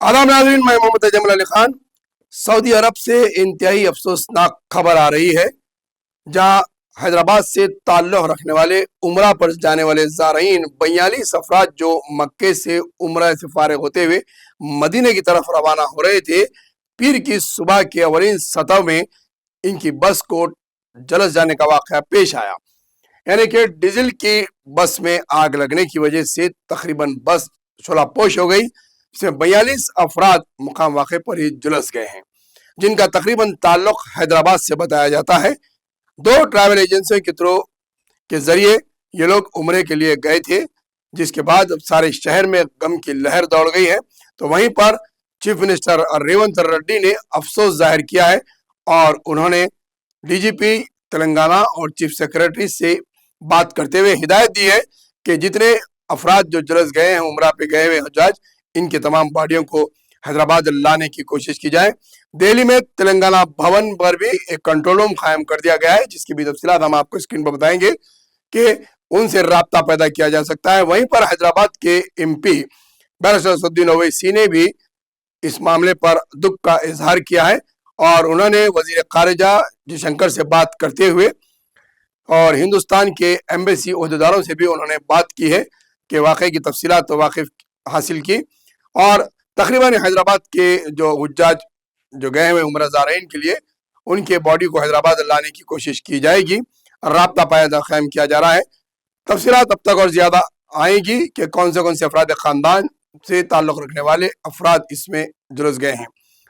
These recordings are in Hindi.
आदाब नाज़रीन, मैं मोहम्मद अजमल अली खान। सऊदी अरब से इंतहाई अफसोसनाक खबर आ रही है, जहां हैदराबाद से ताल्लुक़ रखने वाले उम्रा पर जाने वाले ज़ारईन 42 अफराद जो मक्के से उम्रा से फारिग होते हुए मदीने की तरफ रवाना हो रहे थे, पीर की सुबह के अवलिन सतह में इनकी बस को जलस जाने का वाक़या पेश आया। यानी कि डीजल की बस में आग लगने की वजह से तकरीबन बस शोलापोश हो गई। इसमें 42 अफराद मुकाम वाक़े पर ही झुलस गए हैं, जिनका तकरीबन ताल्लुक हैदराबाद से बताया जाता है। दो ट्रैवल एजेंसियों के थ्रू के जरिए ये लोग उम्रे के लिए गए थे, जिसके बाद सारे शहर में गम की लहर दौड़ गई है। तो वहीं पर चीफ मिनिस्टर रेवंत रेड्डी ने अफसोस जाहिर किया है और उन्होंने डीजीपी तेलंगाना और चीफ सेक्रेटरी से बात करते हुए हिदायत दी है कि जितने अफराद जो झुलस गए हैं, उम्रा पे गए हुए हजाज, इनके तमाम बॉडियों को हैदराबाद लाने की कोशिश की जाए। दिल्ली में तेलंगाना भवन पर भी एक कंट्रोल रूम कायम कर दिया गया है, जिसकी भी तफसीलात हम आपको स्क्रीन पर बताएंगे कि उनसे राब्ता पैदा किया जा सकता है। वहीं पर हैदराबाद के एमपी बैरिस्टर असदुद्दीन ओवैसी ने भी इस मामले पर दुख का इजहार किया है और उन्होंने वजीर खारिजा जयशंकर से बात करते हुए और हिंदुस्तान के एम्बेसी ओहदेदारों से भी उन्होंने बात की है कि वाक़े की तफसीलात तो वाकिफ हासिल की और तकरीबन हैदराबाद के जो हुज्जाज जो गए हुए उम्रा ज़ारईन के लिए उनके बॉडी को हैदराबाद लाने की कोशिश की जाएगी। राब्ता पायदा कायम किया जा रहा है। तफसीलात अब तक और ज़्यादा आएगी कि कौन से अफराद ख़ानदान से ताल्लुक़ रखने वाले अफराद इसमें झुलस गए हैं।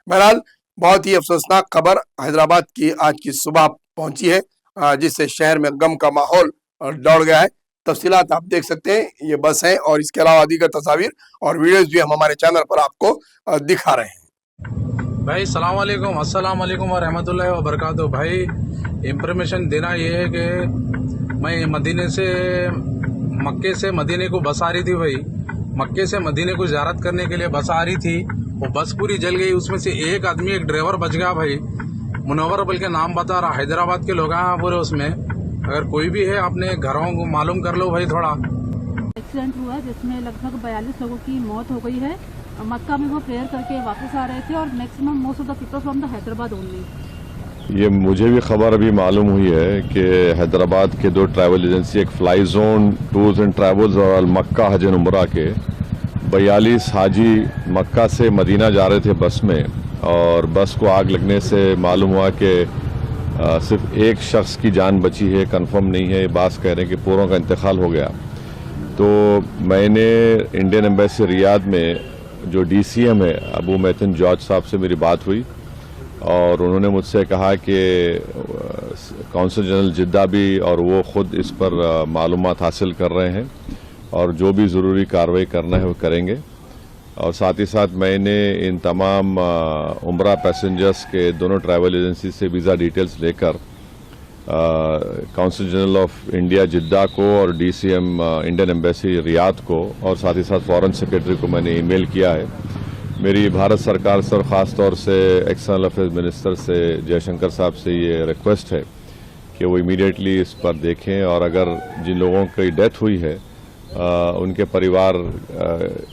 बहरहाल बहुत ही अफसोसनाक खबर हैदराबाद की आज की सुबह पहुंची है, जिससे शहर में गम का माहौल दौड़ गया है। तफसीलात आप देख सकते हैं, ये बस है और इसके अलावा दीगर तस्वीर और वीडियोस भी हम हमारे चैनल पर आपको दिखा रहे हैं। भाई अस्सलाम वालेकुम व रहमतुल्लाहि व बरकातुहू। भाई इंफॉर्मेशन देना ये है कि मैं मक्के से मदीने को बस आ रही थी। भाई मक्के से मदीने को ज़ियारत करने के लिए बस आ रही थी, वो बस पूरी जल गई। उसमें से एक आदमी, एक ड्राइवर बच गया। भाई मुनव्वर बल्कि नाम बता रहा, हैदराबाद के लोग हैं पूरे उसमें। अगर कोई भी है अपने घरों को मालूम कर लो भाई थोड़ा। एक्सीडेंट हुआ है जिसमें लगभग 42 लोगों की मौत हो गई है। मक्का में वो प्रेयर करके वापस आ रहे थे और maximum most of the people from the Hyderabad only. ये मुझे भी खबर अभी मालूम हुई है कि हैदराबाद के दो ट्रैवल एजेंसी, एक fly zone tours and travels और मक्का हज एंड उम्रा के 42 हाजी मक्का से मदीना जा रहे थे बस में, और बस को आग लगने से मालूम हुआ कि सिर्फ एक शख्स की जान बची है। कंफर्म नहीं है, बात कह रहे हैं कि पूरों का इंतकाल हो गया। तो मैंने इंडियन एम्बेसी रियाद में जो डीसीएम है अबू मैथन जॉर्ज साहब से मेरी बात हुई और उन्होंने मुझसे कहा कि कौंसल जनरल जिद्दा भी और वो ख़ुद इस पर मालूमात हासिल कर रहे हैं और जो भी ज़रूरी कार्रवाई करना है वो करेंगे। और साथ ही साथ मैंने इन तमाम उम्रा पैसेंजर्स के दोनों ट्रैवल एजेंसी से वीज़ा डिटेल्स लेकर कौंसल जनरल ऑफ इंडिया जिद्दा को और डीसीएम इंडियन एम्बेसी रियाद को और साथ ही साथ फॉरेन सेक्रेटरी को मैंने ईमेल किया है। मेरी भारत सरकार से और ख़ास तौर से एक्सटर्नल अफेयर्स मिनिस्टर से जयशंकर साहब से ये रिक्वेस्ट है कि वो इमीडिएटली इस पर देखें और अगर जिन लोगों की डेथ हुई है उनके परिवार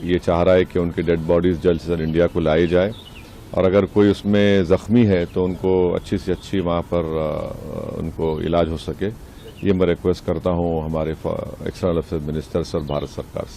ये चाह रहा है कि उनकी डेड बॉडीज़ जल्द से जल्द इंडिया को लाई जाए, और अगर कोई उसमें ज़ख्मी है तो उनको अच्छी से अच्छी वहाँ पर उनको इलाज हो सके। ये मैं रिक्वेस्ट करता हूँ हमारे एक्सटर्नल अफेयर्स मिनिस्टर से और भारत सरकार से।